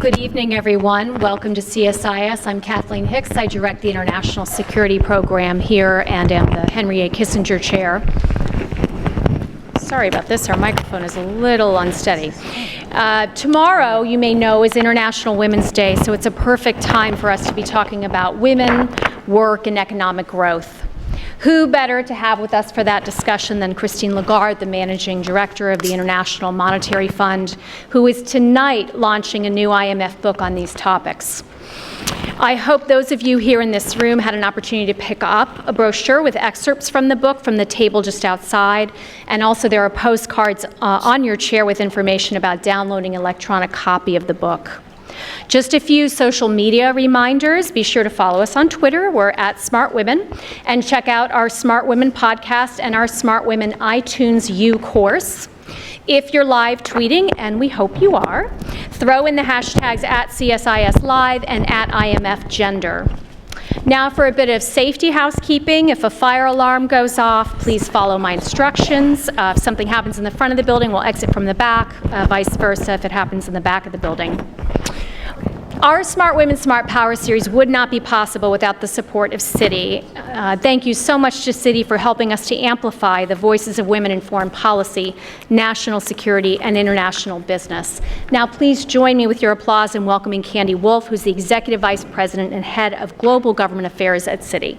Good evening, everyone. Welcome to CSIS. I'm Kathleen Hicks. I direct the International Security Program here and am the Henry A. Kissinger Chair. Sorry about this. Our microphone is a little unsteady. Tomorrow, you may know, is International Women's Day, so it's a perfect time for us to be talking about women, work, and economic growth. Who better to have with us for that discussion than Christine Lagarde, the Managing Director of the International Monetary Fund, who is tonight launching a new IMF book on these topics. I hope those of you here in this room had an opportunity to pick up a brochure with excerpts from the book from the table just outside, and also there are postcards on your chair with information about downloading an electronic copy of the book. Just a few social media reminders. Be sure to follow us on Twitter. We're at Smart Women. And check out our Smart Women podcast and our Smart Women iTunes U course. If you're live tweeting, and we hope you are, throw in the hashtags at CSIS Live and at IMF Gender. Now for a bit of safety housekeeping. If a fire alarm goes off, please follow my instructions. If something happens in the front of the building, we'll exit from the back, vice versa if it happens in the back of the building. Our Smart Women, Smart Power series would not be possible without the support of Citi. Thank you so much to Citi for helping us to amplify the voices of women in foreign policy, national security, and international business. Now please join me with your applause in welcoming Candy Wolf, who's the Executive Vice President and Head of Global Government Affairs at Citi.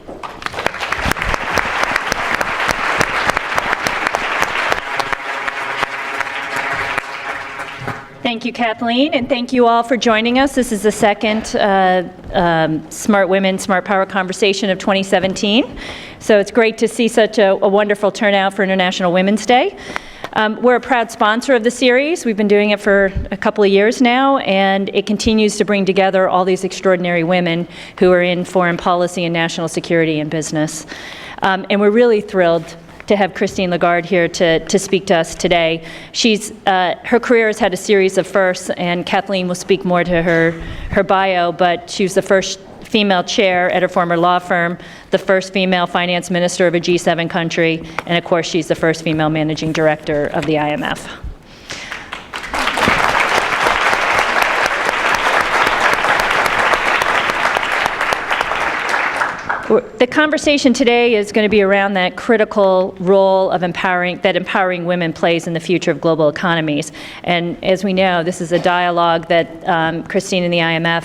Thank you, Kathleen, and thank you all for joining us. This is the second Smart Women, Smart Power conversation of 2017. So it's great to see such a wonderful turnout for International Women's Day. We're a proud sponsor of the series. We've been doing it for a couple of years now, and it continues to bring together all these extraordinary women who are in foreign policy and national security and business. And we're really thrilled to have Christine Lagarde here to speak to us today. Her career has had a series of firsts, and Kathleen will speak more to her bio, but she was the first female chair at her former law firm, the first female finance minister of a G7 country, and of course she's the first female managing director of the IMF. The conversation today is going to be around that critical role of empowering women plays in the future of global economies. And as we know, this is a dialogue that Christine and the IMF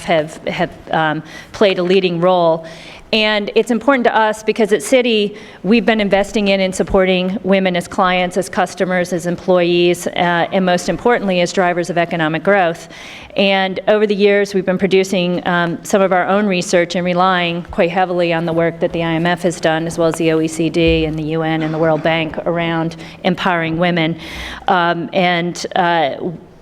have played a leading role. And it's important to us because at Citi, we've been investing in and supporting women as clients, as customers, as employees, and most importantly, as drivers of economic growth. And over the years, we've been producing some of our own research and relying quite heavily on the work that the IMF has done, as well as the OECD and the UN and the World Bank around empowering women.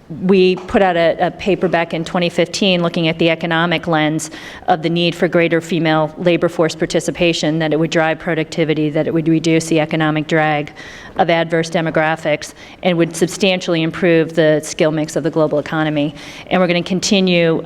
We put out a paper back in 2015 looking at the economic lens of the need for greater female labor force participation, that it would drive productivity, that it would reduce the economic drag of adverse demographics, and would substantially improve the skill mix of the global economy. And we're going to continue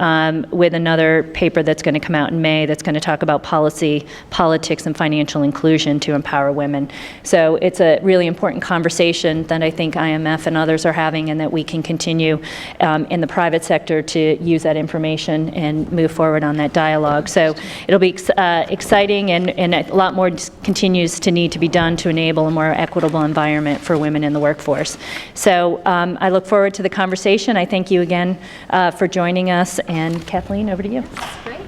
with another paper that's going to come out in May that's going to talk about policy, politics, and financial inclusion to empower women. So it's a really important conversation that I think IMF and others are having, and that we can continue in the private sector to use that information and move forward on that dialogue. So it'll be exciting, and a lot more continues to need to be done to enable a more equitable environment for women in the workforce. So I look forward to the conversation. I thank you again for joining us. And Kathleen, over to you. Great.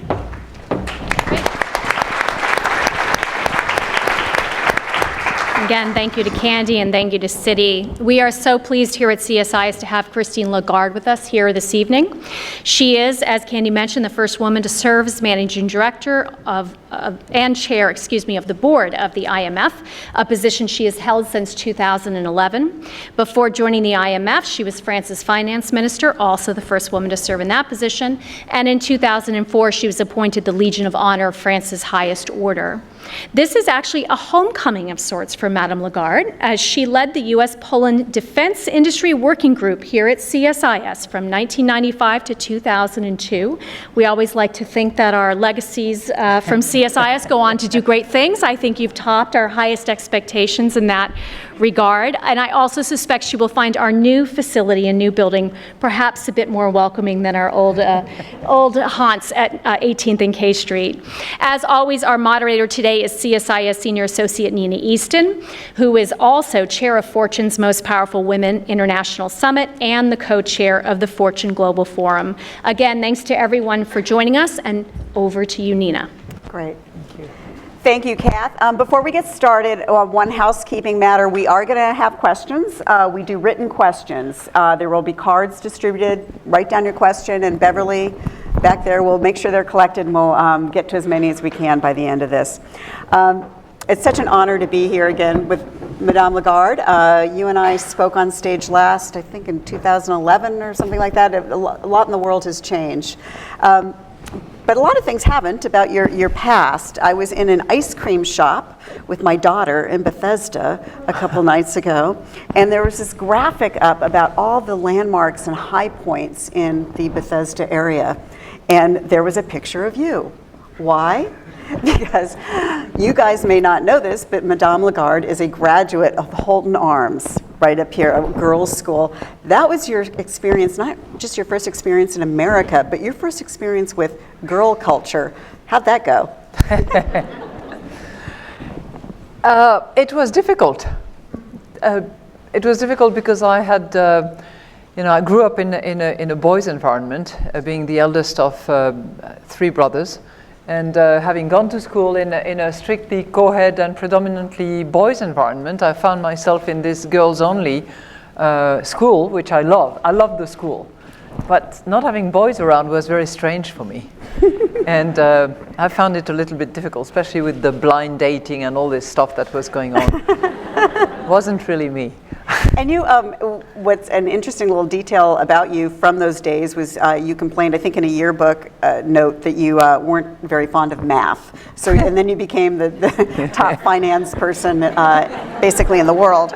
Again, thank you to Candy and thank you to Citi. We are so pleased here at CSIS to have Christine Lagarde with us here this evening. She is, as Candy mentioned, the first woman to serve as Managing Director and Chair, of the Board of the IMF, a position she has held since 2011. Before joining the IMF, she was France's Finance Minister, also the first woman to serve in that position. And in 2004, she was appointed the Legion of Honor of France's highest order. This is actually a homecoming of sorts for Madame Lagarde, as she led the U.S.-Poland Defense Industry Working Group here at CSIS from 1995 to 2002. We always like to think that our legacies from CSIS go on to do great things. I think you've topped our highest expectations in that regard. And I also suspect she will find our new facility and new building perhaps a bit more welcoming than our old haunts at 18th and K Street. As always, our moderator today is CSIS Senior Associate Nina Easton, who is also chair of Fortune's Most Powerful Women International Summit and the co-chair of the Fortune Global Forum. Again, thanks to everyone for joining us, and over to you, Nina. Great. Thank you. Thank you, Kath. Before we get started, one housekeeping matter. We are going to have questions. We do written questions. There will be cards distributed. Write down your question, and Beverly back there will make sure they're collected, and we'll get to as many as we can by the end of this. It's such an honor to be here again with Madame Lagarde. You and I spoke on stage last, I think in 2011 or something like that. A lot in the world has changed. But a lot of things haven't about your past. I was in an ice cream shop with my daughter in Bethesda a couple nights ago, and there was this graphic up about all the landmarks and high points in the Bethesda area, and there was a picture of you. Why? Because you guys may not know this, but Madame Lagarde is a graduate of Holton Arms, right up here, a girls' school. That was your experience, not just your first experience in America, but your first experience with girl culture. How'd that go? It was difficult. It was difficult because I had, I grew up in a boys' environment, being the eldest of 3 brothers. And having gone to school in a strictly co-ed and predominantly boys environment, I found myself in this girls-only school, which I love. I love the school. But not having boys around was very strange for me. And I found it a little bit difficult, especially with the blind dating and all this stuff that was going on. It wasn't really me. And you, what's an interesting little detail about you from those days was you complained, I think in a yearbook note, that you weren't very fond of math. So, and then you became the top finance person basically in the world.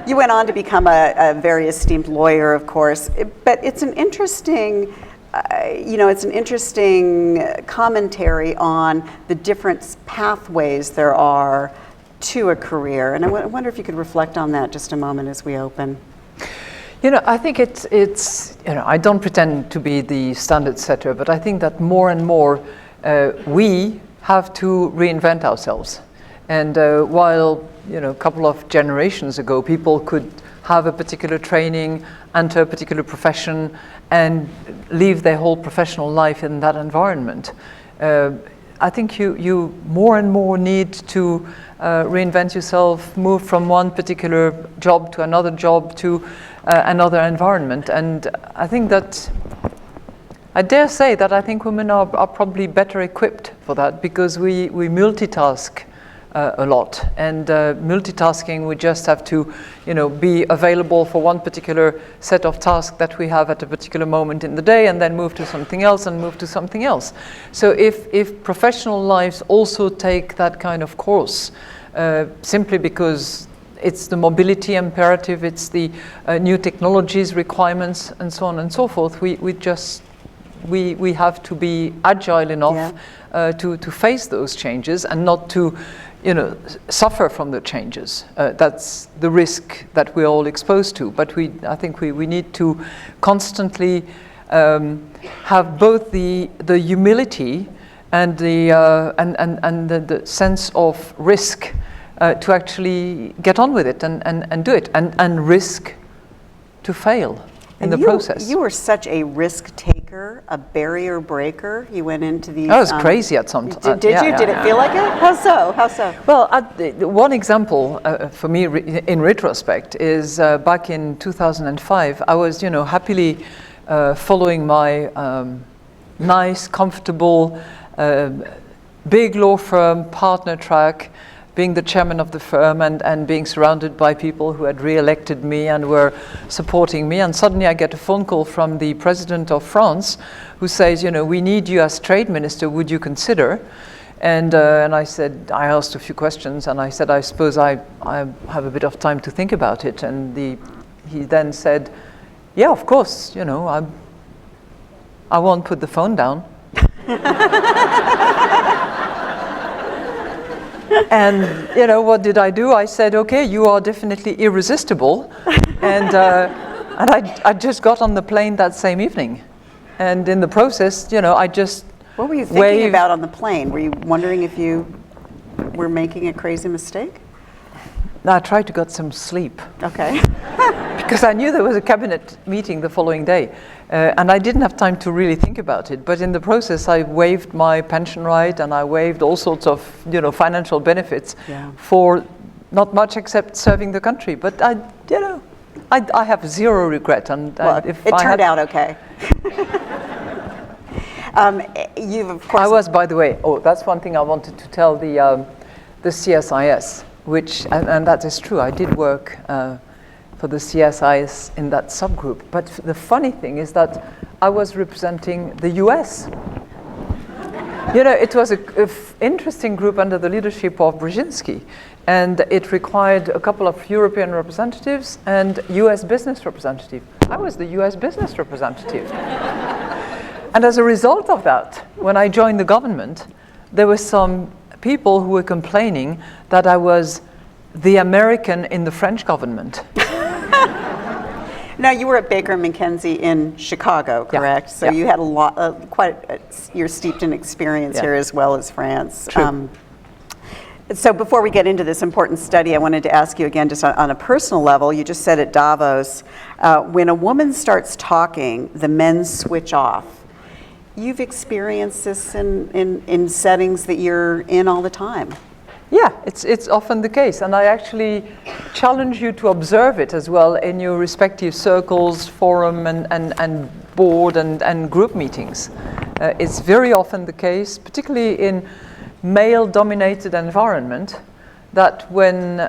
You went on to become a very esteemed lawyer, of course. But it's an interesting, it's an interesting commentary on the different pathways there are to a career, and I wonder if you could reflect on that just a moment as we open. I think it's I don't pretend to be the standard setter, but I think that more and more we have to reinvent ourselves. And while a couple of generations ago people could have a particular training, enter a particular profession, and live their whole professional life in that environment, I think you more and more need to reinvent yourself, move from one particular job to another job to another environment. And I think that, I dare say that I think women are probably better equipped for that, because we multitask a lot. And multitasking, we just have to be available for one particular set of tasks that we have at a particular moment in the day, and then move to something else and move to something else. So if professional lives also take that kind of course, simply because it's the mobility imperative, it's the new technologies requirements, and so on and so forth, we have to be agile enough to face those changes and not to suffer from the changes. That's the risk that we're all exposed to. But I think we need to constantly have both the humility and the sense of risk to actually get on with it and do it, and risk to fail in the process. You were such a risk taker, a barrier breaker. You went into these. I was crazy at some time. Did you? Did it feel like it? How so? How so? Well, one example for me in retrospect is back in 2005. I was, happily following my nice, comfortable, big law firm partner track, being the chairman of the firm and being surrounded by people who had re-elected me and were supporting me. And suddenly I get a phone call from the president of France who says, we need you as trade minister, would you consider? And I said, I asked a few questions, and I said, I suppose I have a bit of time to think about it. And he then said, yeah, of course, I won't put the phone down. And, what did I do? I said, okay, you are definitely irresistible. And I just got on the plane that same evening. And in the process, I just What were you thinking about on the plane? Were you wondering if you were making a crazy mistake? I tried to get some sleep. Okay. Because I knew there was a cabinet meeting the following day. And I didn't have time to really think about it. But in the process, I waived my pension right and I waived all sorts of, financial benefits for not much except serving the country. But I have zero regret. And if it turned out okay. You've of course. I was, by the way. Oh, that's one thing I wanted to tell the CSIS, which and that is true. I did work for the CSIS in that subgroup. But the funny thing is that I was representing the US. It was an interesting group under the leadership of Brzezinski, and it required a couple of European representatives and US business representative. I was the US business representative. And as a result of that, when I joined the government, there were some people who were complaining that I was the American in the French government. Now, you were at Baker McKenzie in Chicago, correct? So you had a lot, you're steeped in experience here as well as France. True. So before we get into this important study, I wanted to ask you again, just on a personal level, you just said at Davos, when a woman starts talking, the men switch off. You've experienced this in settings that you're in all the time. Yeah, it's often the case, and I actually challenge you to observe it as well in your respective circles, forum, and board and group meetings. It's very often the case, particularly in male-dominated environment, that when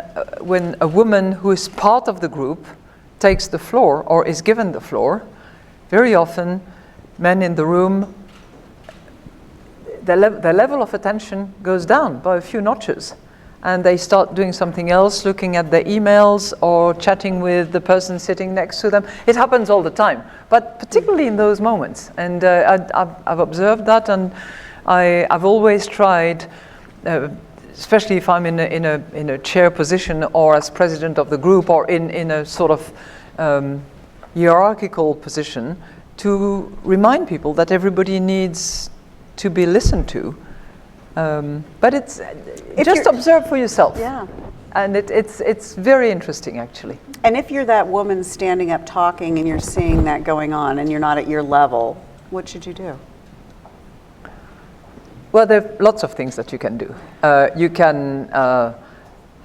a woman who is part of the group takes the floor or is given the floor, very often men in the room, their level of attention goes down by a few notches, and they start doing something else, looking at their emails or chatting with the person sitting next to them. It happens all the time, but particularly in those moments. And I've observed that, and I've always tried, especially if I'm in a chair position or as president of the group or in a sort of hierarchical position, to remind people that everybody needs to be listened to. But it's just observe for yourself. Yeah. And it's very interesting, actually. And if you're that woman standing up talking and you're seeing that going on and you're not at your level, what should you do? Well, there are lots of things that you can do. You can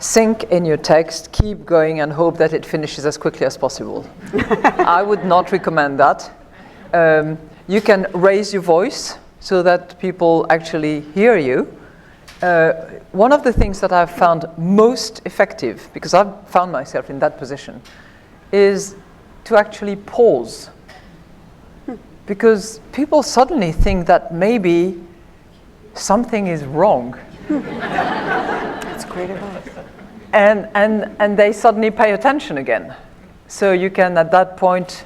sink in your text, keep going, and hope that it finishes as quickly as possible. I would not recommend that. You can raise your voice so that people actually hear you. One of the things that I've found most effective, because I've found myself in that position, is to actually pause. Because people suddenly think that maybe something is wrong. That's great advice. And they suddenly pay attention again. So you can, at that point,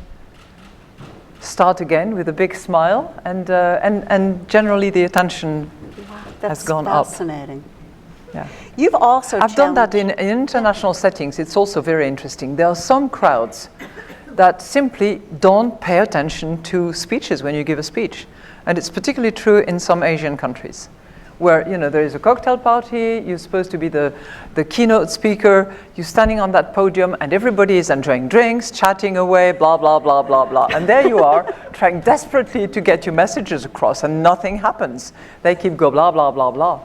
start again with a big smile, and generally the attention has gone up. That's fascinating. Yeah. You've also I've done that in international settings. It's also very interesting. There are some crowds that simply don't pay attention to speeches when you give a speech. And it's particularly true in some Asian countries, where there is a cocktail party, you're supposed to be the keynote speaker, you're standing on that podium and everybody is enjoying drinks, chatting away, blah, blah, blah, blah, blah. And there you are, trying desperately to get your messages across, and nothing happens. They keep go blah, blah, blah, blah.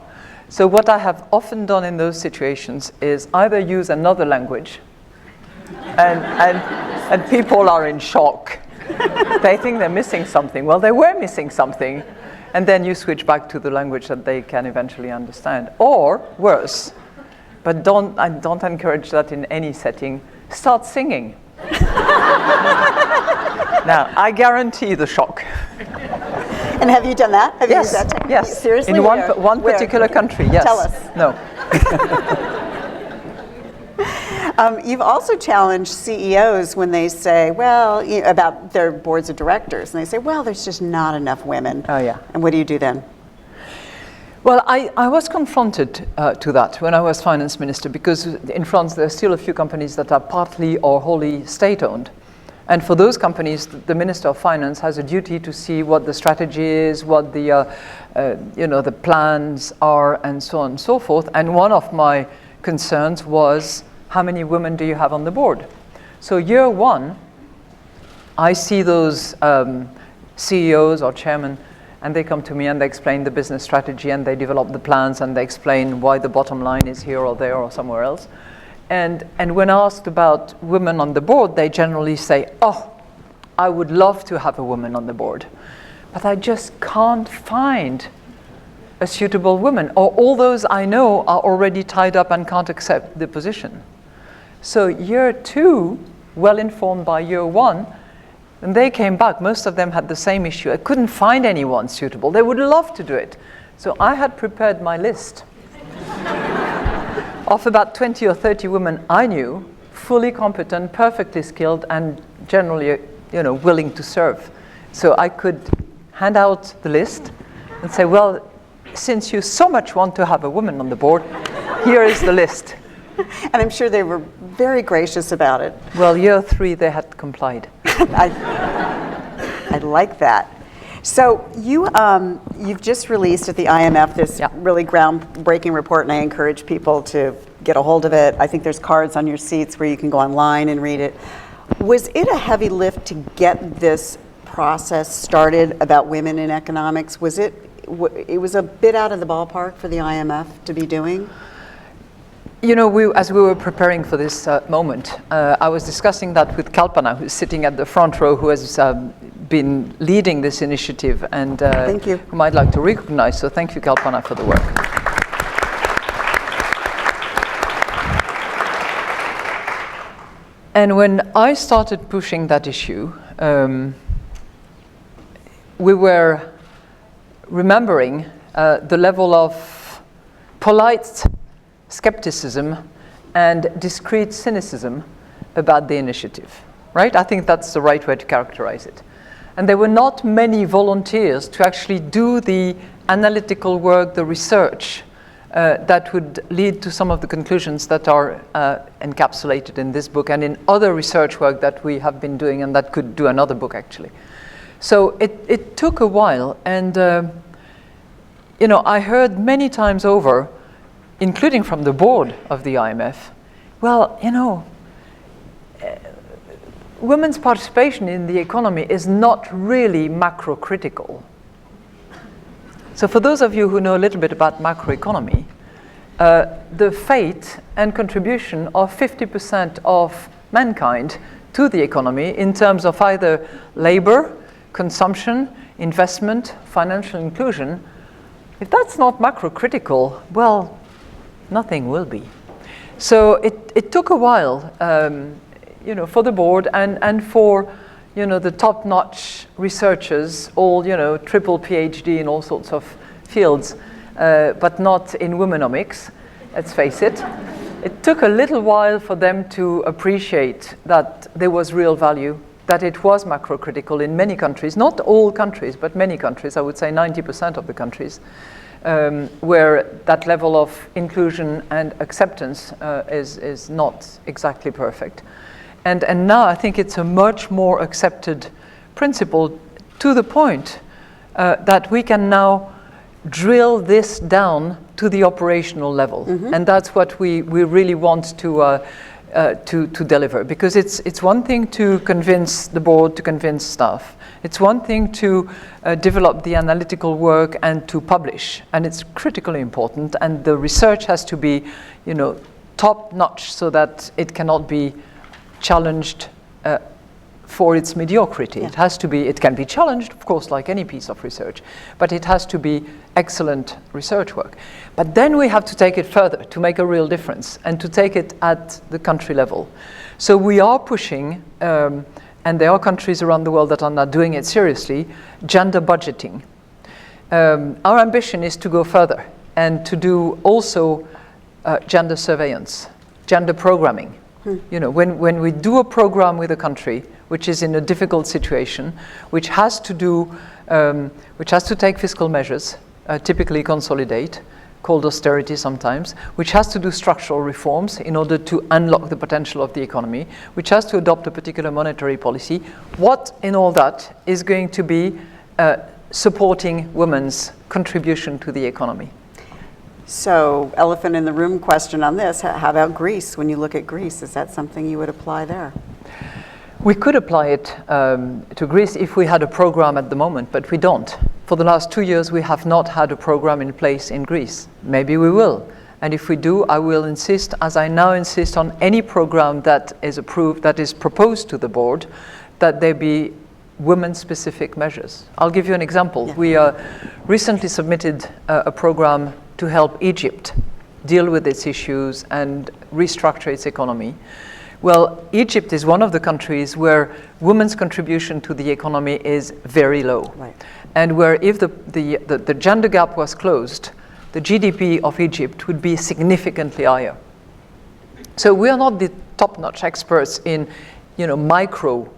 So what I have often done in those situations is either use another language, and people are in shock. They think they're missing something. Well, they were missing something. And then you switch back to the language that they can eventually understand. Or worse, but I don't encourage that in any setting, start singing. Now, I guarantee the shock. And have you done that? Have Yes, you used that technique? yes. Seriously? In Where? one particular country, yes. Tell us. No. You've also challenged CEOs when they say, well, about their boards of directors, and they say, well, there's just not enough women. Oh, yeah. And what do you do then? Well, I was confronted to that when I was finance minister, because in France there are still a few companies that are partly or wholly state-owned. And for those companies, the Minister of Finance has a duty to see what the strategy is, what the the plans are, and so on and so forth. And one of my concerns was, how many women do you have on the board? So year one, I see those CEOs or chairmen, and they come to me and they explain the business strategy and they develop the plans and they explain why the bottom line is here or there or somewhere else. And when asked about women on the board, they generally say, oh, I would love to have a woman on the board, but I just can't find a suitable woman, or all those I know are already tied up and can't accept the position. So year two, well informed by year one, and they came back, most of them had the same issue. I couldn't find anyone suitable. They would love to do it. So I had prepared my list of about 20 or 30 women I knew, fully competent, perfectly skilled, and generally, willing to serve. So I could hand out the list and say, well, since you so much want to have a woman on the board, here is the list. And I'm sure they were very gracious about it. Well, year three, they had complied. I like that. So you've just released at the IMF this really groundbreaking report, and I encourage people to get a hold of it. I think there's cards on your seats where you can go online and read it. Was it a heavy lift to get this process started about women in economics? It was a bit out of the ballpark for the IMF to be doing? As we were preparing for this moment, I was discussing that with Kalpana, who's sitting at the front row, who has been leading this initiative, and thank you. whom I'd like to recognize. So thank you, Kalpana, for the work. And when I started pushing that issue, we were remembering the level of polite skepticism and discreet cynicism about the initiative, right? I think that's the right way to characterize it. And there were not many volunteers to actually do the analytical work, the research that would lead to some of the conclusions that are encapsulated in this book and in other research work that we have been doing, and that could do another book actually. So it took a while, and I heard many times over, including from the board of the IMF, well, women's participation in the economy is not really macro-critical. So for those of you who know a little bit about macroeconomy, the fate and contribution of 50% of mankind to the economy in terms of either labor, consumption, investment, financial inclusion, if that's not macro-critical, well, nothing will be. So it took a while, for the board and for, the top-notch researchers, all, triple PhD in all sorts of fields, but not in womenomics, let's face it. It took a little while for them to appreciate that there was real value, that it was macro-critical in many countries, not all countries, but many countries, I would say 90% of the countries, where that level of inclusion and acceptance is not exactly perfect. And now I think it's a much more accepted principle, to the point that we can now drill this down to the operational level. Mm-hmm. And that's what we really want to deliver, because it's one thing to convince the board, to convince staff. It's one thing to develop the analytical work and to publish, and it's critically important, and the research has to be, top-notch so that it cannot be challenged for its mediocrity. Yeah. It can be challenged, of course, like any piece of research, but it has to be excellent research work. But then we have to take it further to make a real difference and to take it at the country level. So we are pushing, and there are countries around the world that are now doing it seriously, gender budgeting. Our ambition is to go further and to do also gender surveillance, gender programming. When we do a program with a country which is in a difficult situation, which has to take fiscal measures, typically consolidate, called austerity sometimes, which has to do structural reforms in order to unlock the potential of the economy, which has to adopt a particular monetary policy. What in all that is going to be supporting women's contribution to the economy? So, elephant in the room question on this, how about Greece? When you look at Greece, is that something you would apply there? We could apply it to Greece if we had a program at the moment, but we don't. For the last 2 years, we have not had a program in place in Greece. Maybe we will. And if we do, I will insist, as I now insist on any program that is approved, that is proposed to the board, that there be women-specific measures. I'll give you an example. Yeah. We recently submitted a program to help Egypt deal with its issues and restructure its economy. Well, Egypt is one of the countries where women's contribution to the economy is very low. Right. And where if the gender gap was closed, the GDP of Egypt would be significantly higher. So we are not the top-notch experts in, micro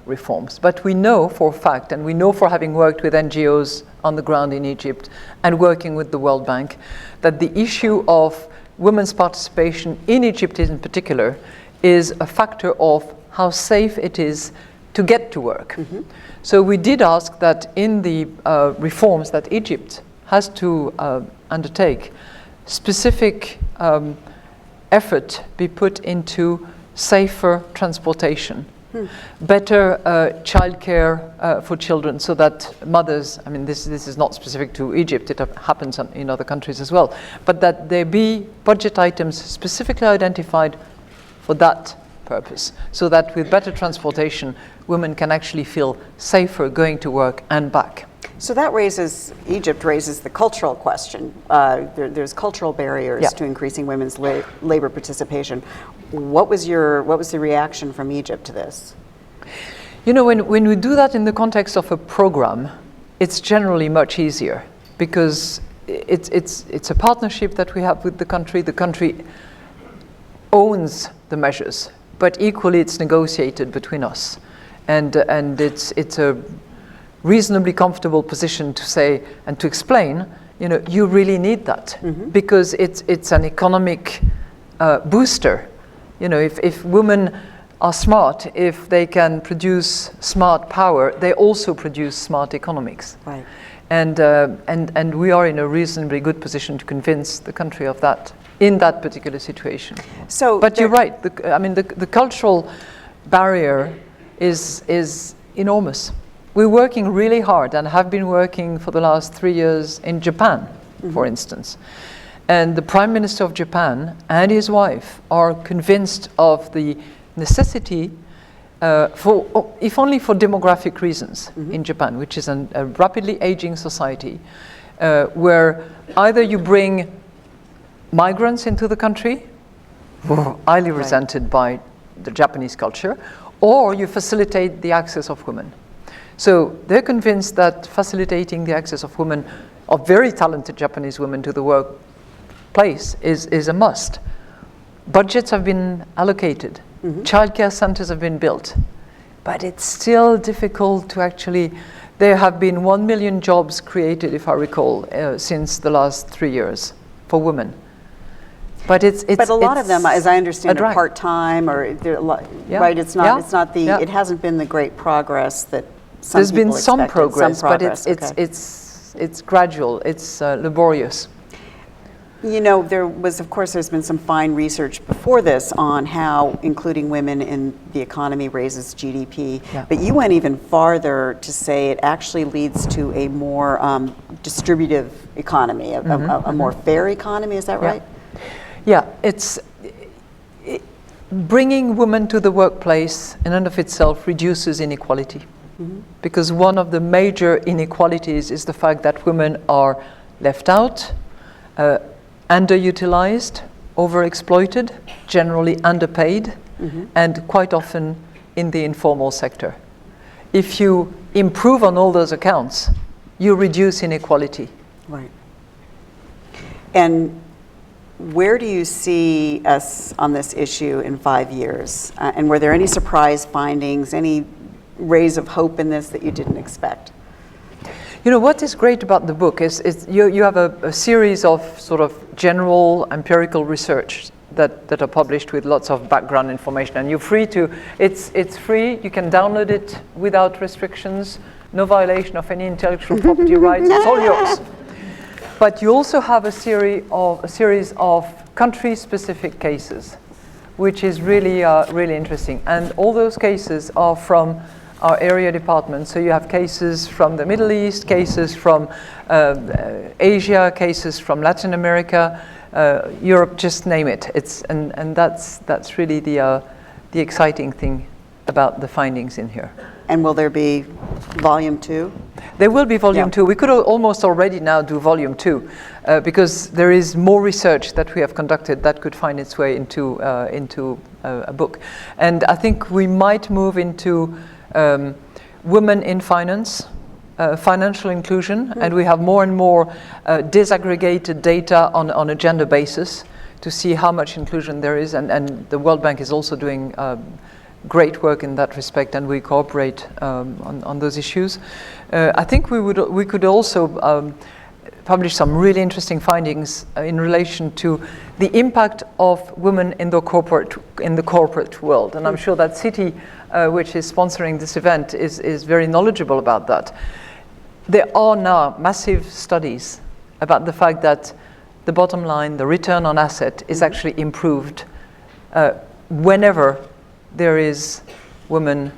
reforms, but we know for a fact, and we know for having worked with NGOs on the ground in Egypt and working with the World Bank, that the issue of women's participation in Egypt in particular is a factor of how safe it is to get to work. Mm-hmm. So we did ask that in the reforms that Egypt has to undertake, specific effort be put into safer transportation, better childcare for children, so that mothers, this is not specific to Egypt, it happens in other countries as well, but that there be budget items specifically identified for that purpose, so that with better transportation, women can actually feel safer going to work and back. So that Egypt raises the cultural question. There's cultural barriers to increasing women's labor participation. What was the reaction from Egypt to this? When we do that in the context of a program, it's generally much easier, because it's a partnership that we have with the country. The country owns the measures, but equally it's negotiated between us, and it's a reasonably comfortable position to say and to explain, you really need that, because it's an economic booster. If women are smart, if they can produce smart power, they also produce smart economics. Right. And we are in a reasonably good position to convince the country of that in that particular situation. But you're right. The cultural barrier is enormous. We're working really hard and have been working for the last 3 years in Japan, for instance. And the Prime Minister of Japan and his wife are convinced of the necessity, if only for demographic reasons, in Japan, which is a rapidly aging society, where either you bring migrants into the country, who are highly resented by the Japanese culture, or you facilitate the access of women. So they're convinced that facilitating the access of women, of very talented Japanese women, to the workplace is a must. Budgets have been allocated. Childcare centers have been built. But it's still difficult to actually... There have been 1 million jobs created, if I recall, since the last 3 years for women. But but a lot of them, as I understand, are part-time, or right? It's not. Yeah. It's not the. Yeah. It hasn't been the great progress that some There's people been some expected. progress, some progress, but it's gradual. It's laborious. There's been some fine research before this on how including women in the economy raises GDP. Yeah. But you went even farther to say it actually leads to a more distributive economy, a more fair economy. Is that right? Yeah, it's bringing women to the workplace in and of itself reduces inequality, because one of the major inequalities is the fact that women are left out, underutilized, overexploited, generally underpaid, and quite often in the informal sector. If you improve on all those accounts, you reduce inequality. Right. And where do you see us on this issue in 5 years? And were there any surprise findings, any rays of hope in this that you didn't expect? You know, what is great about the book is you have a series of sort of general empirical research that are published with lots of background information, and you're free to, it's free, you can download it without restrictions, no violation of any intellectual property rights, it's all yours. But you also have a series of country-specific cases, which is really, really interesting. And all those cases are from our area department. So you have cases from the Middle East, cases from Asia, cases from Latin America, Europe, just name it. And that's really the exciting thing about the findings in here. And will there be volume 2? There will be volume 2. We could almost already now do volume 2 because there is more research that we have conducted that could find its way into a book. And I think we might move into women in finance, financial inclusion, and we have more and more disaggregated data on a gender basis to see how much inclusion there is. And the World Bank is also doing great work in that respect, and we cooperate on those issues. I think we could also publish some really interesting findings in relation to the impact of women in the corporate world, and I'm sure that Citi, which is sponsoring this event, is very knowledgeable about that. There are now massive studies about the fact that the bottom line, the return on asset, is actually improved whenever there is women,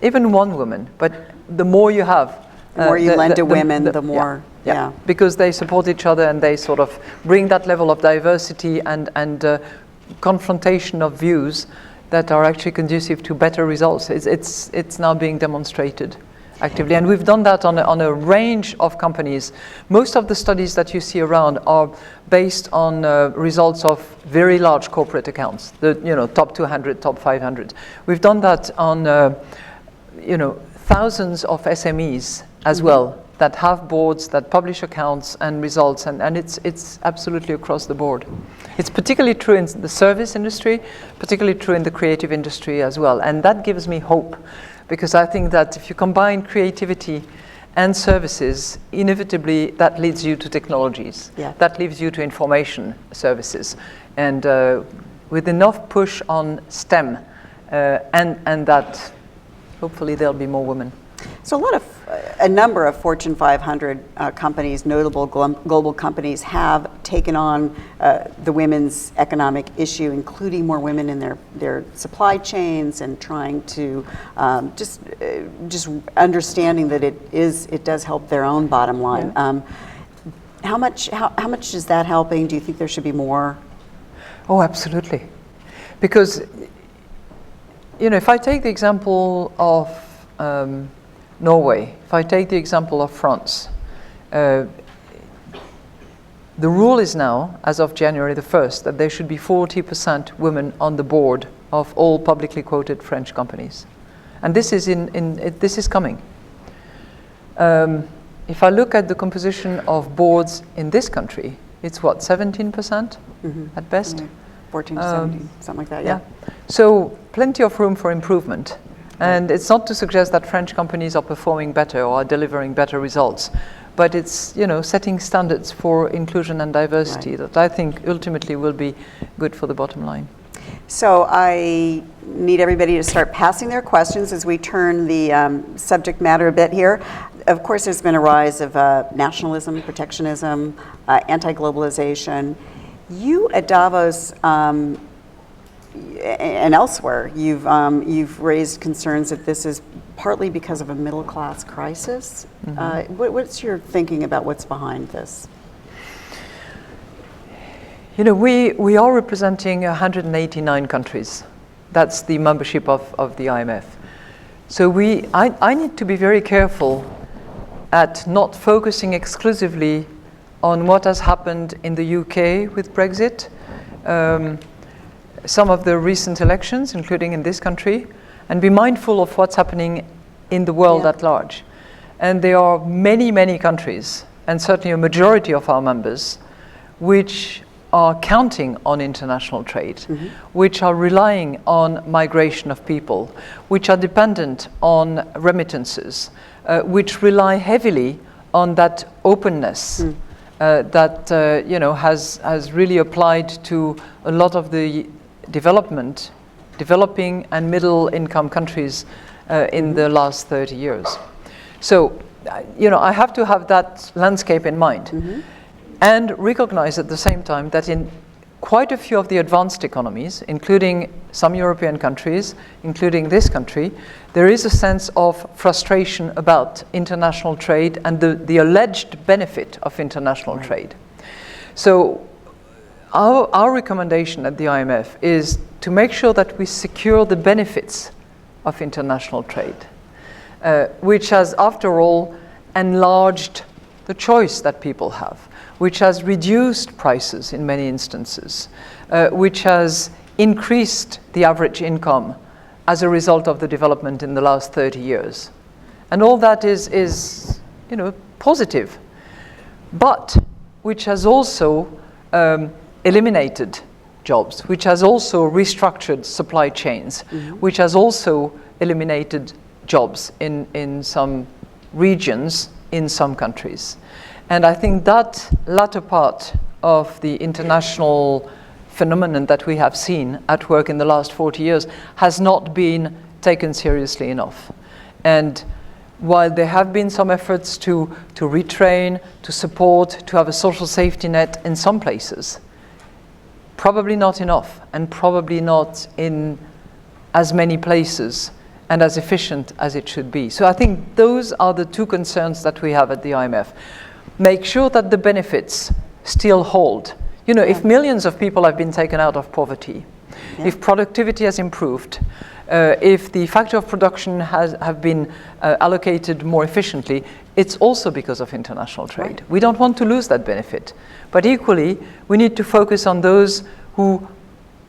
even one woman, but the more you have, the more you lend to women, the more, yeah. Because they support each other and they sort of bring that level of diversity and confrontation of views that are actually conducive to better results. It's now being demonstrated actively, and we've done that on a range of companies. Most of the studies that you see around are based on results of very large corporate accounts, the top 200, top 500. We've done that on thousands of SMEs as well that have boards, that publish accounts and results, and it's absolutely across the board. It's particularly true in the service industry, particularly true in the creative industry as well, and that gives me hope. Because I think that if you combine creativity and services, inevitably that leads you to technologies. Yeah. That leads you to information services. And with enough push on STEM, and that, hopefully there'll be more women. So a number of Fortune 500 companies, notable global companies, have taken on the women's economic issue, including more women in their supply chains, and trying to just understanding that it does help their own bottom line. Yeah. How much is that helping? Do you think there should be more? Oh, absolutely, because if I take the example of Norway, if I take the example of France, the rule is now, as of January the 1st, that there should be 40% women on the board of all publicly quoted French companies. And this is this is coming. If I look at the composition of boards in this country, it's what, 17% at best? 14 to 17, something like that, yeah. So plenty of room for improvement. And it's not to suggest that French companies are performing better or are delivering better results, but it's setting standards for inclusion and diversity that I think ultimately will be good for the bottom line. So I need everybody to start passing their questions as we turn the subject matter a bit here. Of course, there's been a rise of nationalism, protectionism, anti-globalization. You at Davos and elsewhere, you've raised concerns that this is partly because of a middle-class crisis. What's your thinking about what's behind this? We are representing 189 countries. That's the membership of the IMF. So I need to be very careful at not focusing exclusively on what has happened in the UK with Brexit, some of the recent elections, including in this country, and be mindful of what's happening in the world at large. And there are many, many countries, and certainly a majority of our members, which are counting on international trade, which are relying on migration of people, which are dependent on remittances, which rely heavily on that openness that has really applied to a lot of the developing and middle income countries in the last 30 years. So, I have to have that landscape in mind and recognize at the same time that in quite a few of the advanced economies, including some European countries, including this country, there is a sense of frustration about international trade and the alleged benefit of international trade. So our recommendation at the IMF is to make sure that we secure the benefits of international trade, which has, after all, enlarged the choice that people have, which has reduced prices in many instances, which has increased the average income as a result of the development in the last 30 years. And all that is positive, but which has also eliminated jobs, which has also restructured supply chains, which has also eliminated jobs in some regions, in some countries. And I think that latter part of the international phenomenon that we have seen at work in the last 40 years has not been taken seriously enough. And while there have been some efforts to retrain, to support, to have a social safety net in some places, probably not enough, and probably not in as many places and as efficient as it should be. So I think those are the two concerns that we have at the IMF. Make sure that the benefits still hold. If millions of people have been taken out of poverty, if productivity has improved, if the factor of production have been allocated more efficiently, it's also because of international trade. We don't want to lose that benefit. But equally, we need to focus on those who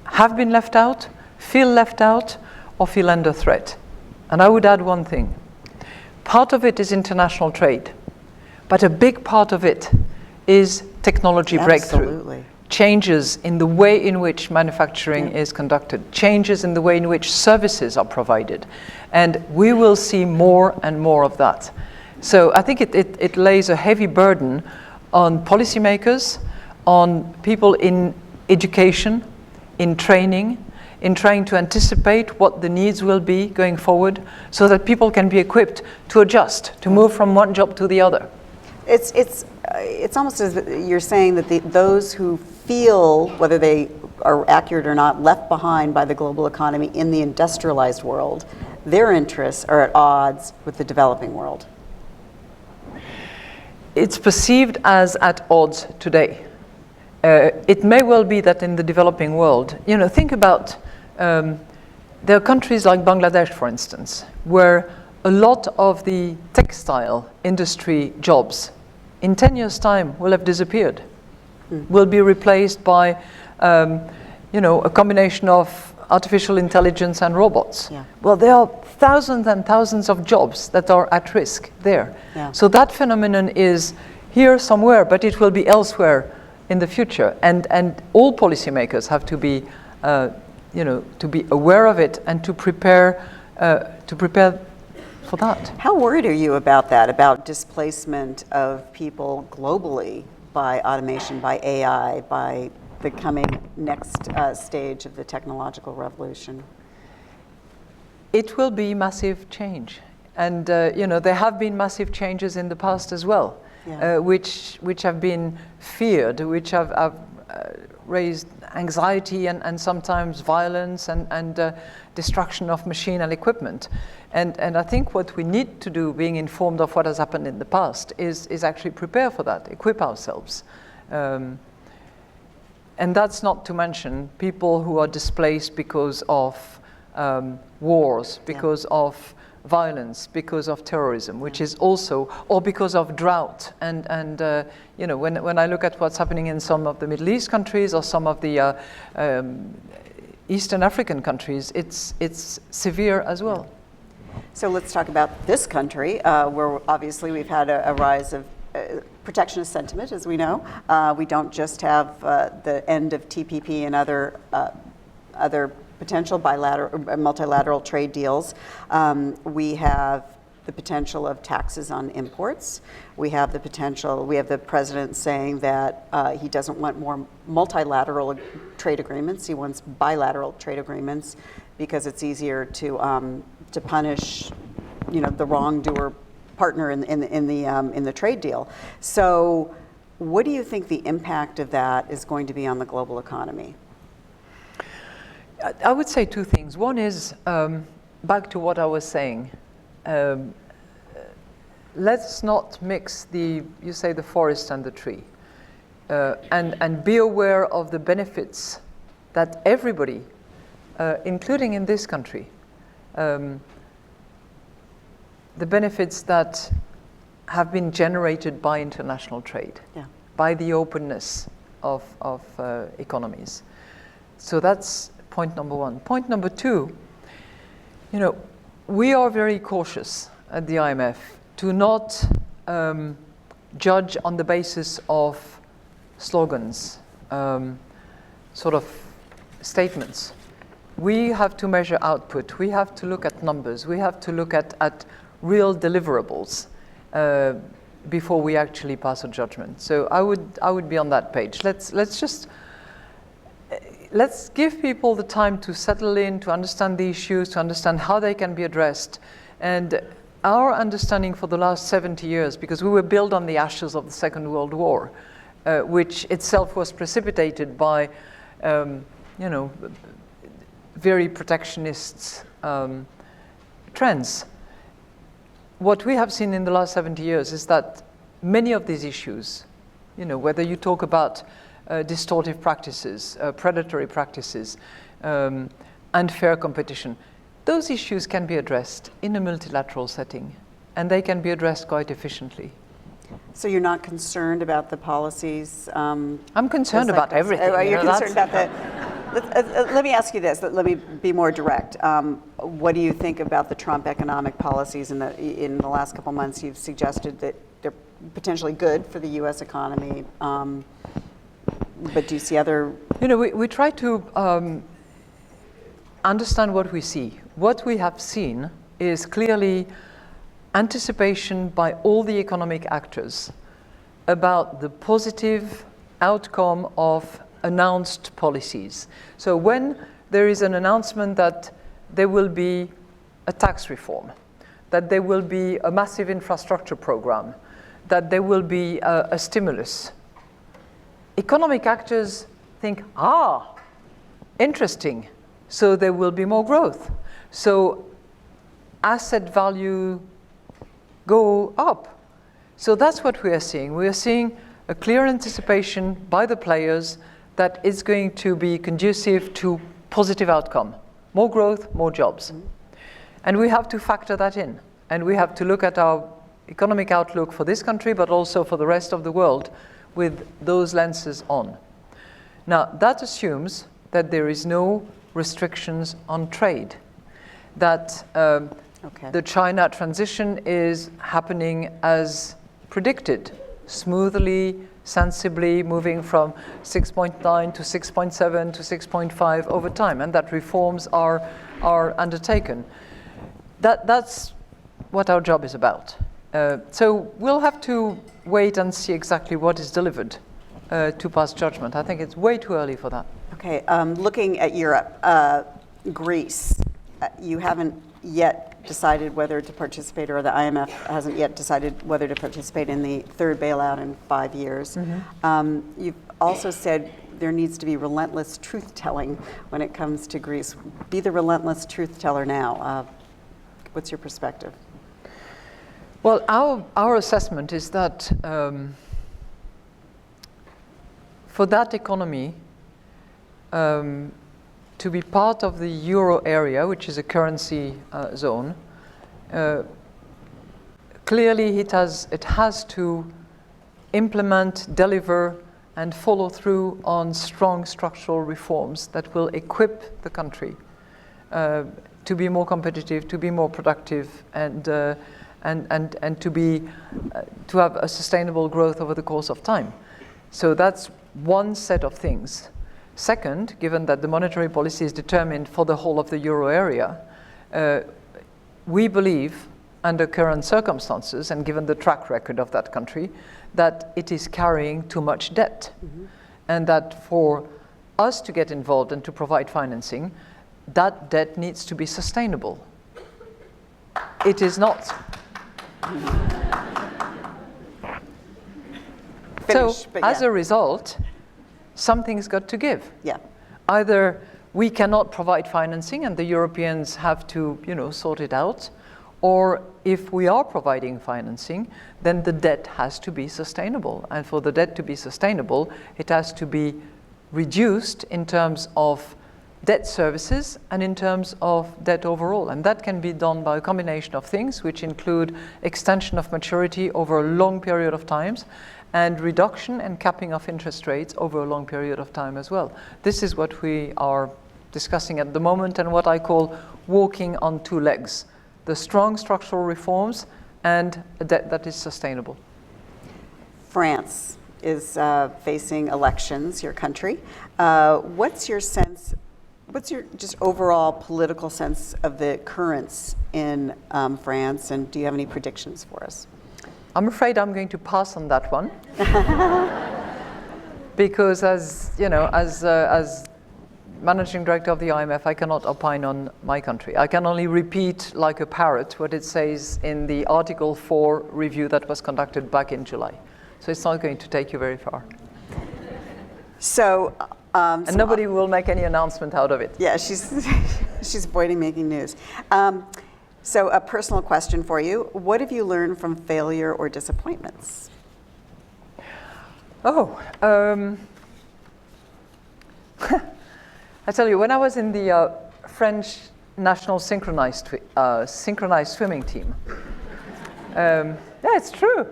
have been left out, or feel under threat. And I would add one thing. Part of it is international trade, but a big part of it is technology breakthrough. Changes in the way in which manufacturing is conducted, changes in the way in which services are provided. And we will see more and more of that. So I think it lays a heavy burden on policymakers, on people in education, in training, in trying to anticipate what the needs will be going forward so that people can be equipped to adjust, to move from one job to the other. It's almost as if you're saying that those who feel, whether they are accurate or not, left behind by the global economy in the industrialized world, their interests are at odds with the developing world. It's perceived as at odds today. It may well be that in the developing world, think about, there are countries like Bangladesh, for instance, where a lot of the textile industry jobs in 10 years' time will have disappeared, will be replaced by, a combination of artificial intelligence and robots. Well, there are thousands and thousands of jobs that are at risk there. So that phenomenon is here somewhere, but it will be elsewhere in the future. And all policymakers have to be, to be aware of it and to prepare for that. How worried are you about that, about displacement of people globally by automation, by AI, by the coming next stage of the technological revolution? It will be massive change. And, there have been massive changes in the past as well, which have been feared, which have raised anxiety and sometimes violence and destruction of machine and equipment. And I think what we need to do, being informed of what has happened in the past, is actually prepare for that, equip ourselves. And that's not to mention people who are displaced because of wars, because of violence, because of terrorism, which is also, or because of drought. And when I look at what's happening in some of the Middle East countries or some of the Eastern African countries, it's severe as well. So let's talk about this country, where obviously we've had a rise of protectionist sentiment, as we know. We don't just have the end of TPP and other potential bilateral, multilateral trade deals. We have the potential of taxes on imports. We have the president saying that he doesn't want more multilateral trade agreements. He wants bilateral trade agreements because it's easier to punish, the wrongdoer partner in the trade deal. So, what do you think the impact of that is going to be on the global economy? I would say two things. One is back to what I was saying. Let's not mix the forest and the tree, and be aware of the benefits that everybody, including in this country, the benefits that have been generated by international trade, by the openness of economies. So that's point number one. Point number two, we are very cautious at the IMF to not judge on the basis of slogans, sort of statements. We have to measure output. We have to look at numbers. We have to look at real deliverables before we actually pass a judgment. So I would be on that page. Let's give people the time to settle in, to understand the issues, to understand how they can be addressed. And our understanding for the last 70 years, because we were built on the ashes of the Second World War, which itself was precipitated by, very protectionist trends. What we have seen in the last 70 years is that many of these issues, whether you talk about distortive practices, predatory practices, unfair competition, those issues can be addressed in a multilateral setting, and they can be addressed quite efficiently. So you're not concerned about the policies? I'm concerned about everything. You're concerned about the... Let me ask you this. Let me be more direct. What do you think about the Trump economic policies? In the last couple months, you've suggested that they're potentially good for the U.S. economy. But do you see other... we try to understand what we see. What we have seen is clearly anticipation by all the economic actors about the positive outcome of announced policies. So when there is an announcement that there will be a tax reform, that there will be a massive infrastructure program, that there will be a stimulus, economic actors think, interesting, so there will be more growth. So asset value go up. So that's what we are seeing. We are seeing a clear anticipation by the players that it's going to be conducive to positive outcome. More growth, more jobs. And we have to factor that in. And we have to look at our economic outlook for this country, but also for the rest of the world with those lenses on. Now, that assumes that there is no restrictions on trade, that the China transition is happening as predicted, smoothly, sensibly, moving from 6.9 to 6.7 to 6.5 over time, and that reforms are undertaken. That's what our job is about. So we'll have to wait and see exactly what is delivered to pass judgment. I think it's way too early for that. Okay, looking at Europe, Greece, you haven't yet decided whether to participate, or the IMF hasn't yet decided whether to participate in the third bailout in 5 years. You've also said there needs to be relentless truth-telling when it comes to Greece. Be the relentless truth-teller now. What's your perspective? Well, our assessment is that for that economy to be part of the euro area, which is a currency zone, clearly it has to implement, deliver, and follow through on strong structural reforms that will equip the country to be more competitive, to be more productive, and to have a sustainable growth over the course of time. So that's one set of things. Second, given that the monetary policy is determined for the whole of the euro area, we believe under current circumstances and given the track record of that country, that it is carrying too much debt. And that for us to get involved and to provide financing, that debt needs to be sustainable. It is not. Finish, but as yeah. a result, something's got to give. Yeah. Either we cannot provide financing and the Europeans have to, sort it out, or if we are providing financing, then the debt has to be sustainable. And for the debt to be sustainable, it has to be reduced in terms of debt services and in terms of debt overall. And that can be done by a combination of things, which include extension of maturity over a long period of time and reduction and capping of interest rates over a long period of time as well. This is what we are discussing at the moment and what I call walking on two legs. The strong structural reforms and a debt that is sustainable. France is facing elections, your country. What's your just overall political sense of the currents in France, and do you have any predictions for us? I'm afraid I'm going to pass on that one. Because as Managing Director of the IMF, I cannot opine on my country. I can only repeat like a parrot what it says in the Article 4 review that was conducted back in July. So it's not going to take you very far. So, and nobody will make any announcement out of it. Yeah, she's avoiding making news. So a personal question for you. What have you learned from failure or disappointments? I tell you, when I was in the French national synchronized swimming team, yeah, it's true.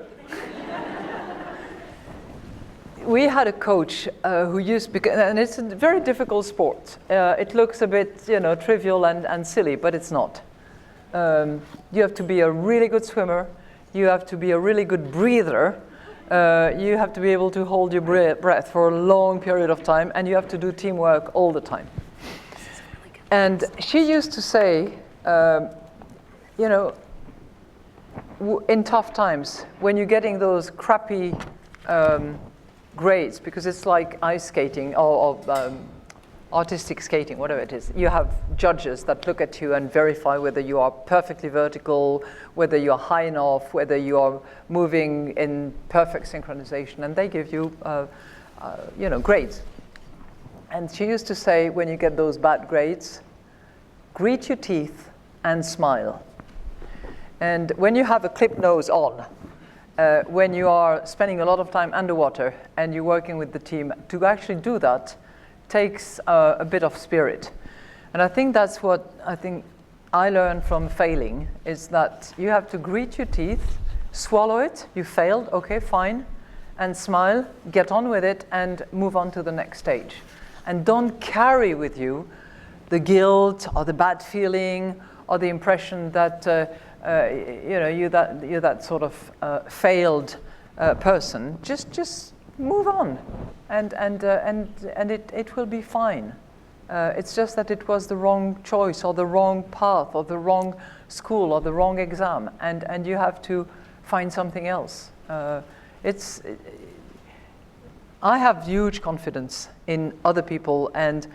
We had a coach who and it's a very difficult sport. It looks a bit, trivial and silly, but it's not. You have to be a really good swimmer. You have to be a really good breather. You have to be able to hold your breath for a long period of time, and you have to do teamwork all the time. And she used to say, in tough times, when you're getting those crappy grades, because it's like ice skating or artistic skating, whatever it is, you have judges that look at you and verify whether you are perfectly vertical, whether you are high enough, whether you are moving in perfect synchronization, and they give you, grades. And she used to say, when you get those bad grades, grit your teeth and smile. And when you have a clip nose on, when you are spending a lot of time underwater and you're working with the team, to actually do that takes a bit of spirit. And I think that's what I learned from failing, is that you have to grit your teeth, swallow it, you failed, okay, fine, and smile, get on with it, and move on to the next stage. And don't carry with you the guilt or the bad feeling or the impression that you're that sort of failed person. Just move on, and it will be fine. It's just that it was the wrong choice or the wrong path or the wrong school or the wrong exam, and you have to find something else. I have huge confidence in other people and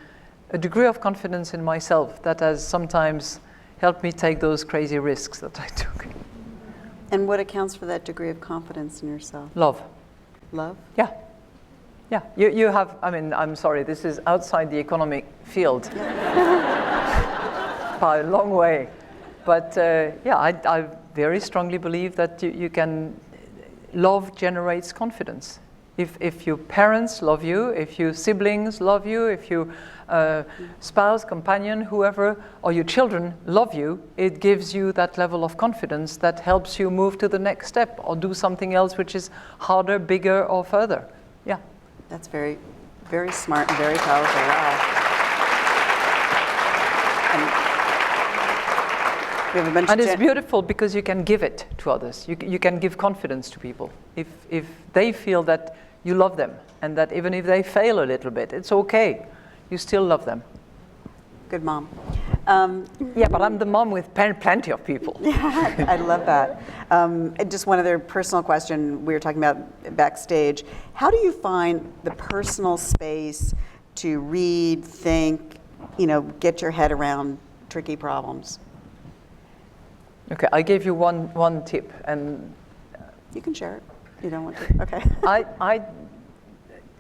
a degree of confidence in myself that has sometimes helped me take those crazy risks that I took. And what accounts for that degree of confidence in yourself? Love. Love? Yeah. Yeah. You have, I'm sorry, this is outside the economic field by a long way. But I very strongly believe that you can, love generates confidence. If your parents love you, if your siblings love you, if your spouse, companion, whoever, or your children love you, it gives you that level of confidence that helps you move to the next step or do something else which is harder, bigger, or further. Yeah. That's very, very smart and very powerful. Wow. We have a bunch and of it's beautiful because you can give it to others. You can give confidence to people. If they feel that you love them and that even if they fail a little bit, it's okay. You still love them. Good mom. Yeah, but I'm the mom with plenty of people. I love that. And just one other personal question we were talking about backstage. How do you find the personal space to read, think, get your head around tricky problems? Okay, I gave you one tip, and you can share it. You don't want to? Okay.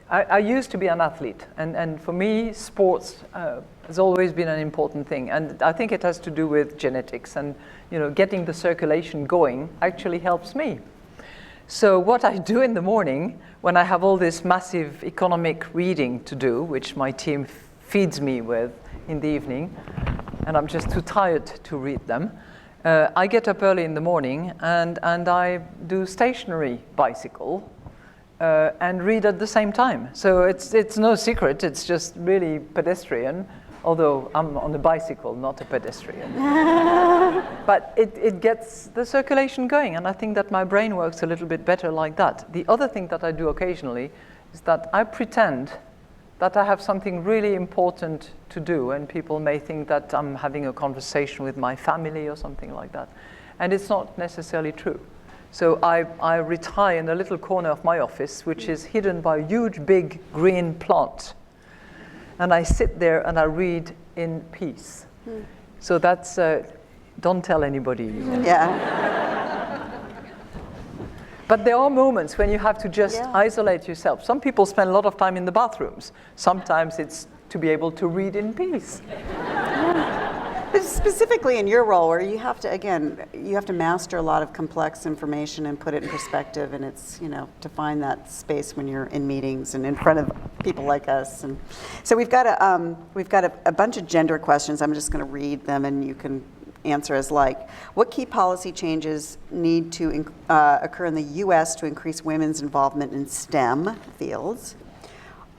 I used to be an athlete, and for me, sports has always been an important thing. And I think it has to do with genetics, and getting the circulation going actually helps me. So what I do in the morning, when I have all this massive economic reading to do, which my team feeds me with in the evening, and I'm just too tired to read them, I get up early in the morning and I do stationary bicycle and read at the same time. So it's no secret, it's just really pedestrian, although I'm on a bicycle, not a pedestrian. But it gets the circulation going, and I think that my brain works a little bit better like that. The other thing that I do occasionally is that I pretend that I have something really important to do, and people may think that I'm having a conversation with my family or something like that. And it's not necessarily true. So I retire in a little corner of my office, which is hidden by a huge, big green plant. And I sit there and I read in peace. So that's, don't tell anybody. Yeah. But there are moments when you have to just isolate yourself. Some people spend a lot of time in the bathrooms. Sometimes it's to be able to read in peace. But specifically in your role, where you have to master a lot of complex information and put it in perspective, and it's, to find that space when you're in meetings and in front of people like us. And so we've got a bunch of gender questions. I'm just going to read them, and you can answer as like. What key policy changes need to occur in the U.S. to increase women's involvement in STEM fields?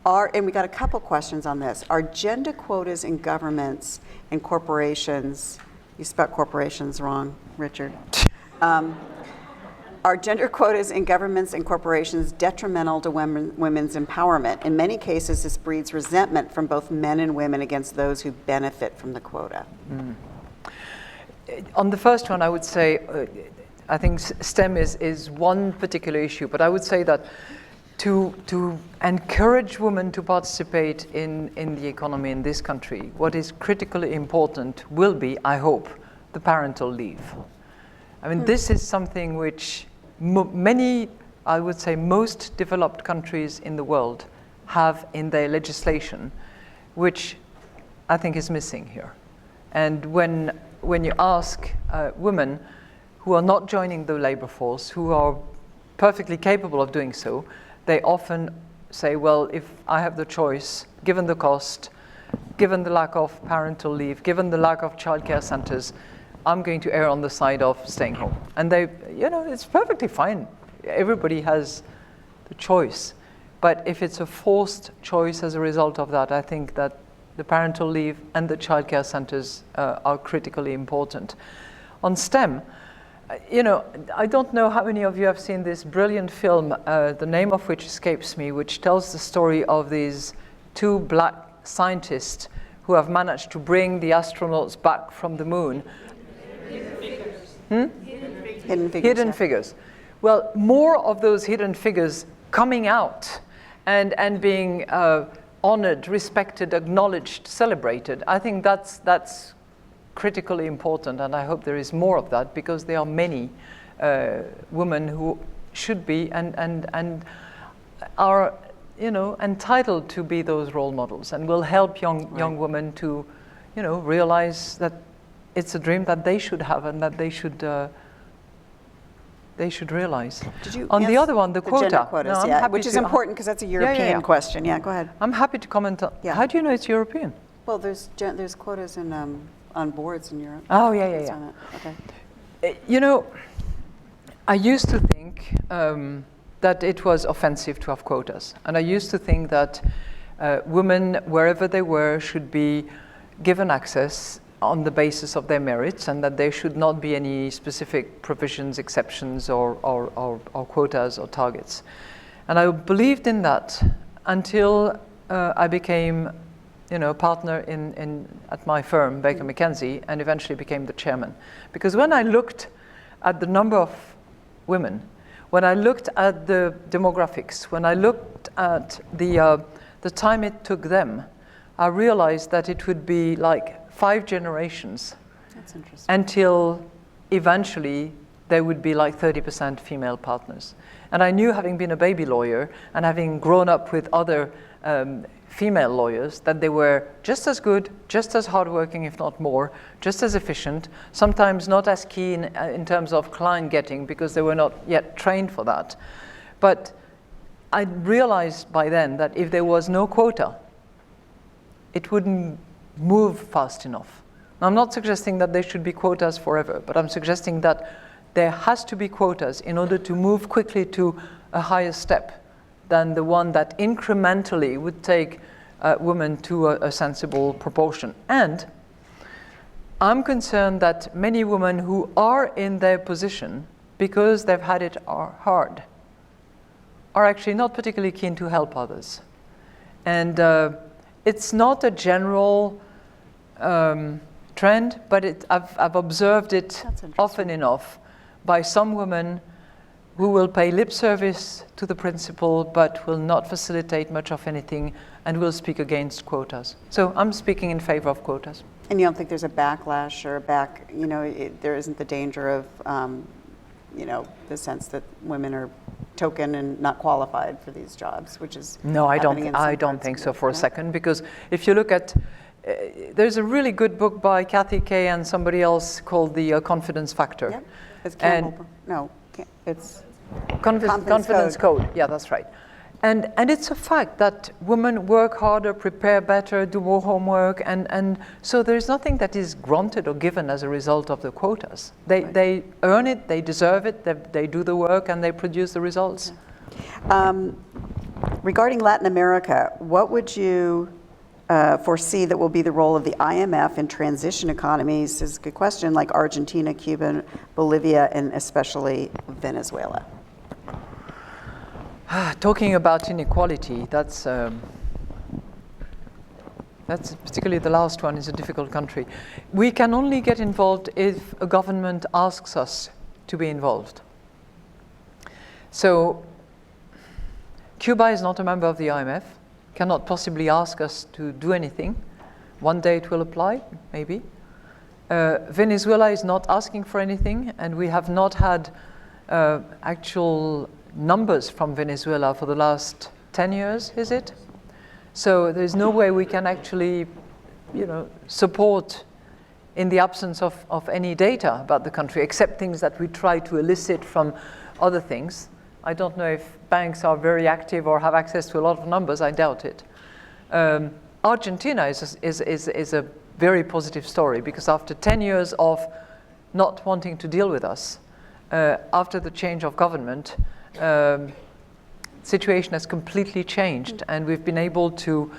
And we got a couple questions on this. Are gender quotas in governments and corporations, you spelled corporations wrong, Richard. Are gender quotas in governments and corporations detrimental to women's empowerment? In many cases, this breeds resentment from both men and women against those who benefit from the quota. On the first one, I would say, I think STEM is one particular issue, but I would say that to encourage women to participate in the economy in this country, what is critically important will be, I hope, the parental leave. I mean, this is something which many, I would say most developed countries in the world have in their legislation, which I think is missing here. And when you ask women who are not joining the labor force, who are perfectly capable of doing so, they often say, well, if I have the choice, given the cost, given the lack of parental leave, given the lack of childcare centers, I'm going to err on the side of staying home. And they, it's perfectly fine. Everybody has the choice. But if it's a forced choice as a result of that, I think that the parental leave and the childcare centers are critically important. On STEM, I don't know how many of you have seen this brilliant film, the name of which escapes me, which tells the story of these two black scientists who have managed to bring the astronauts back from the moon. Hidden figures. Well, more of those hidden figures coming out and being honored, respected, acknowledged, celebrated. I think that's critically important, and I hope there is more of that, because there are many women who should be and are entitled to be those role models, and will help young women to realize that it's a dream that they should have and that they should realize. On the other one, the quota. Gender quotas, which is important because that's a European question. Yeah, go ahead. I'm happy to comment on. Yeah. How do you know it's European? Well, there's quotas on boards in Europe. Oh, yeah. Okay. I used to think that it was offensive to have quotas. And I used to think that women, wherever they were, should be given access on the basis of their merits, and that there should not be any specific provisions, exceptions, or quotas or targets. And I believed in that until I became partner at my firm, Baker McKenzie, and eventually became the chairman. Because when I looked at the number of women, when I looked at the demographics, when I looked at the time it took them, I realized that it would be like 5 generations until eventually there would be like 30% female partners. And I knew, having been a baby lawyer and having grown up with other female lawyers, that they were just as good, just as hardworking, if not more, just as efficient, sometimes not as keen in terms of client getting because they were not yet trained for that. But I realized by then that if there was no quota, it wouldn't move fast enough. Now, I'm not suggesting that there should be quotas forever, but I'm suggesting that there has to be quotas in order to move quickly to a higher step than the one that incrementally would take women to a sensible proportion. And I'm concerned that many women who are in their position, because they've had it hard, are actually not particularly keen to help others. And it's not a general trend, but I've observed it often enough by some women who will pay lip service to the principle but will not facilitate much of anything and will speak against quotas. So I'm speaking in favor of quotas. And you don't think there's a backlash or there isn't the danger of, the sense that women are token and not qualified for these jobs, which is no, I don't think so for a second, because if you look at there's a really good book by Kathy Kay and somebody else called The Confidence Factor. Yep. It's Campbell. It's Confidence Code. Yeah, that's right. And it's a fact that women work harder, prepare better, do more homework, and so there's nothing that is granted or given as a result of the quotas. They earn it, they deserve it, they do the work, and they produce the results. Regarding Latin America, what would you foresee that will be the role of the IMF in transition economies? This is a good question, like Argentina, Cuba, Bolivia, and especially Venezuela. Talking about inequality, that's particularly the last one is a difficult country. We can only get involved if a government asks us to be involved. So Cuba is not a member of the IMF, cannot possibly ask us to do anything. One day it will apply, maybe. Venezuela is not asking for anything, and we have not had actual numbers from Venezuela for the last 10 years, is it? So there's no way we can actually, support in the absence of any data about the country, except things that we try to elicit from other things. I don't know if banks are very active or have access to a lot of numbers. I doubt it. Argentina is a very positive story, because after 10 years of not wanting to deal with us, after the change of government, situation has completely changed, and we've been able to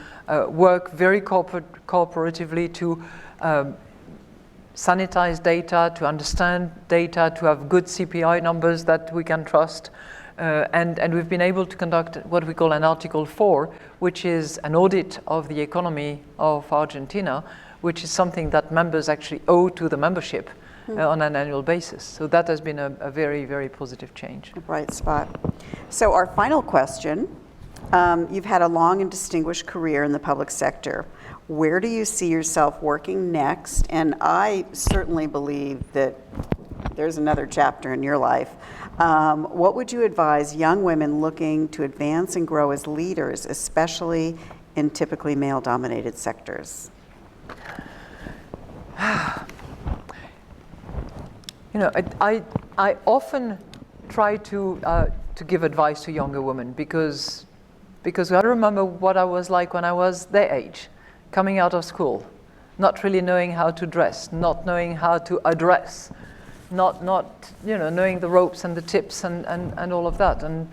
work very cooperatively to sanitize data, to understand data, to have good CPI numbers that we can trust. And we've been able to conduct what we call an Article 4, which is an audit of the economy of Argentina, which is something that members actually owe to the membership on an annual basis. So that has been a very, very positive change. A bright spot. So our final question, you've had a long and distinguished career in the public sector. Where do you see yourself working next? And I certainly believe that there's another chapter in your life. What would you advise young women looking to advance and grow as leaders, especially in typically male-dominated sectors? I often try to give advice to younger women because I remember what I was like when I was their age, coming out of school, not really knowing how to dress, not knowing how to address, not knowing the ropes and the tips and all of that. And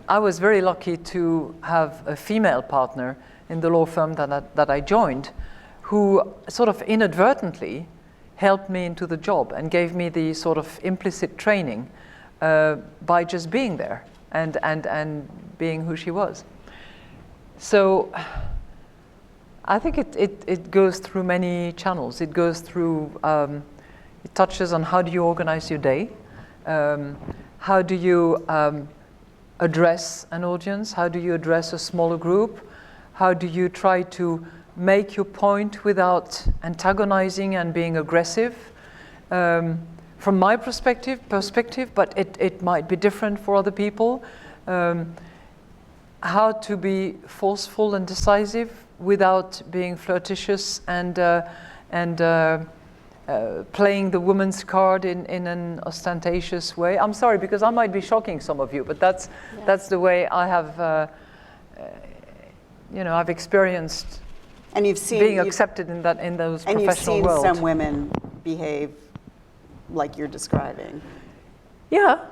I was very lucky to have a female partner in the law firm that I joined, who sort of inadvertently helped me into the job and gave me the sort of implicit training by just being there and being who she was. So I think it goes through many channels. It goes through, it touches on how do you organize your day, how do you address an audience, how do you address a smaller group, how do you try to make your point without antagonizing and being aggressive. From my perspective, but it might be different for other people. How to be forceful and decisive without being flirtatious and playing the woman's card in an ostentatious way. I'm sorry, because I might be shocking some of you, but that's the way I have, I've experienced And you've seen being accepted in those and professional you've seen world. some women behave like you're describing. Yeah.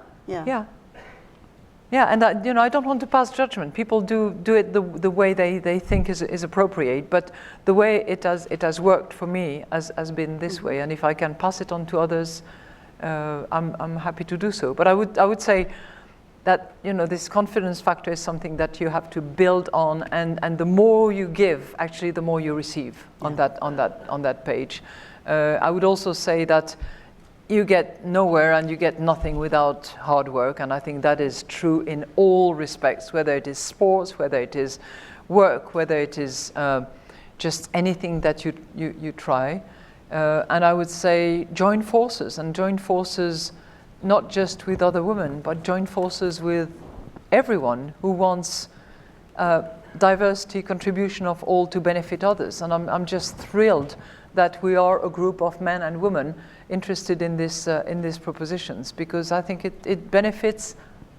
And I don't want to pass judgment. People do it the way they think is appropriate. But the way it has worked for me has been this way. And if I can pass it on to others, I'm happy to do so. But I would say that this confidence factor is something that you have to build on, and the more you give, actually, the more you receive on that page. I would also say that you get nowhere and you get nothing without hard work, and I think that is true in all respects, whether it is sports, whether it is work, whether it is just anything that you try. And I would say join forces not just with other women, but join forces with everyone who wants diversity, contribution of all to benefit others. And I'm just thrilled that we are a group of men and women interested in these propositions, because I think it benefits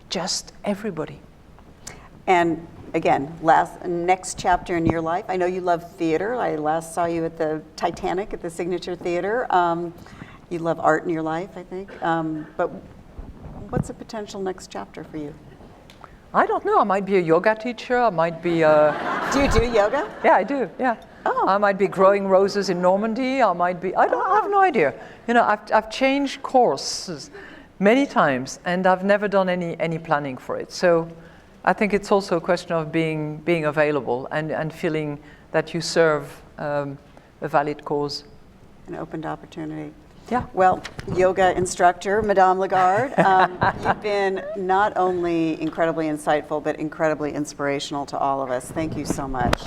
just everybody. And again, next chapter in your life. I know you love theater. I last saw you at the Titanic at the Signature Theater. You love art in your life, I think. But what's a potential next chapter for you? I don't know. I might be a yoga teacher. I might be a... Do you do yoga? Yeah, I do, yeah. Oh. I might be growing roses in Normandy. I have no idea. I've changed courses many times, and I've never done any planning for it. So I think it's also a question of being available and feeling that you serve a valid cause. An opened opportunity. Yeah. Well, yoga instructor, Madame Lagarde, you've been not only incredibly insightful, but incredibly inspirational to all of us. Thank you so much.